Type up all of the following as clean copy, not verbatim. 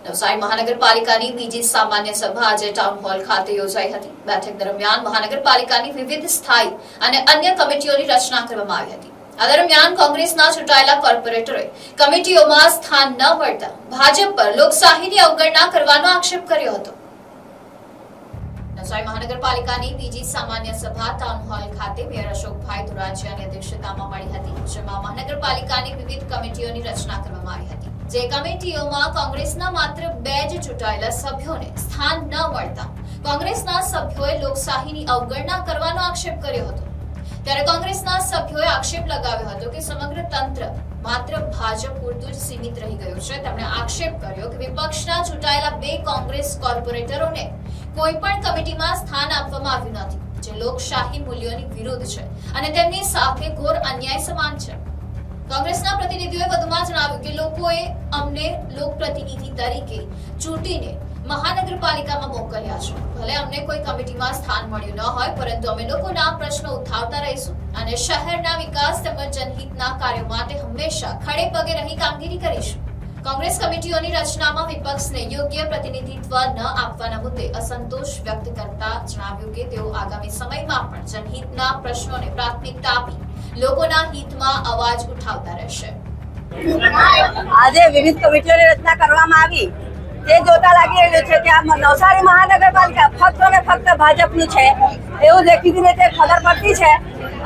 નવસારી મહાનગરપાલિકાની બીજી સામાન્ય સભા આજે ટાઉન હોલ ખાતે યોજાઈ હતી। બેઠક દરમિયાન મહાનગરપાલિકાની વિવિધ સ્થાયી અને અન્ય કમિટીઓની રચના કરવામાં આવી હતી। આ દરમિયાન કોંગ્રેસના ચૂંટાયેલા કોર્પોરેટરોએ કમિટીઓમાં સ્થાન ન મળતા ભાજપ પર લોકશાહીની અવગણના કરવાનો આક્ષેપ કર્યો હતો। નવસારી મહાનગરપાલિકાની બીજી સામાન્ય સભા ટાઉન હોલ ખાતે મેયર અશોકભાઈ ધુરાજીયાની અધ્યક્ષતામાં મળી હતી, જેમાં મહાનગરપાલિકાની વિવિધ કમિટીઓની રચના કરવામાં આવી હતી। જે કમિટીઓમાં કોંગ્રેસના માત્ર 2 જ ચૂંટાયેલા સભ્યોને સ્થાન ન મળતા કોંગ્રેસના સભ્યોએ લોકશાહીની અવગણના કરવાનો આક્ષેપ કર્યો હતો। ત્યારે કોંગ્રેસના સભ્યોએ આક્ષેપ લગાવ્યો હતો કે સમગ્ર તંત્ર માત્ર ભાજપ પૂરતું જ સીમિત રહી ગયું છે। તેમણે આક્ષેપ કર્યો કે વિપક્ષના ચૂંટાયેલા 2 કોંગ્રેસ કોર્પોરેટરોને કોઈ પણ કમિટીમાં સ્થાન આપવામાં આવ્યું નથી, જે લોકશાહી મૂલ્યોની વિરુદ્ધ છે અને તેમની સાથે ઘોર અન્યાય સમાન છે। કોંગ્રેસના પ્રતિનિધિઓએ વધુમાં જણાવ્યું કે લોકોએ અમને લોકપ્રતિનિધિ તરીકે ચૂંટીને મહાનગરપાલિકામાં મોકલ્યા છે। ભલે અમને કોઈ કમિટીમાં સ્થાન મળ્યું ન હોય, પરંતુ અમે લોકોના પ્રશ્નો ઉઠાવતા રહીશું અને શહેરના વિકાસ તેમજ જનહિતના કાર્યો માટે હંમેશા ખડે પગે રહી કામગીરી કરીશું। કોંગ્રેસ કમિટીઓની રચનામાં વિપક્ષને યોગ્ય પ્રતિનિધિત્વ ન આપવાના મુદ્દે અસંતોષ વ્યક્ત કરતા જણાવ્યું કે તેઓ આગામી સમયમાં પણ જનહિતના પ્રશ્નોને પ્રાથમિકતા આપી લોકોના હિતમાં અવાજ ઉઠાવતા રહેશે। આજે વિવિધ કમિટીઓની રચના કરવામાં આવી તે જોતા લાગી રહ્યું છે કે આ નવસારી મહાનગરપાલિકા ફક્ત ને ફક્ત ભાજપની છે એવું દેખીતી રીતે ખબર પડતી છે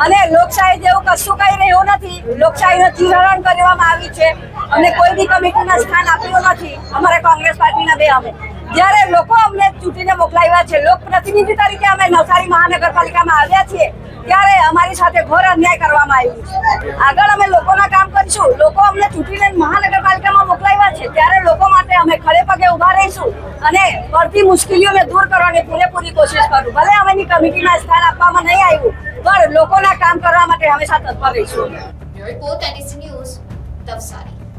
અને લોકશાહી જેવું કશું કઈ રહ્યું નથી। લોકશાહીનું ચીરહરણ કરવામાં આવ્યું છે। અમને કોઈ બી કમિટીમાં સ્થાન આપ્યું નથી। અમારા કોંગ્રેસ પાર્ટીના 2 અમે જ્યારે લોકો અમને ચૂંટીને મોકલાવ્યા છે, લોકપ્રતિનિધિ તરીકે અમે નવસારી મહાનગરપાલિકામાં આવ્યા છીએ, ત્યારે અમારી સાથે ઘોર અન્યાય કરવામાં આવ્યું છે। આગળ અમે લોકોના કામ કરીશું। લોકો અમને ચૂંટીને મહાનગરપાલિકામાં મોકલાવ્યા છે, ત્યારે લોકો માટે અમે ખડે પગે ઉભા રહીશું અને પડતી મુશ્કેલીઓને દૂર કરવાની પૂરેપૂરી કોશિશ કરું। ભલે અમેની કમિટીમાં સ્થાન આપવામાં નહીં આવ્યું, પણ લોકોના કામ કરવા માટે હંમેશા તત્પર રહીશું। Report NDC news, Navsari.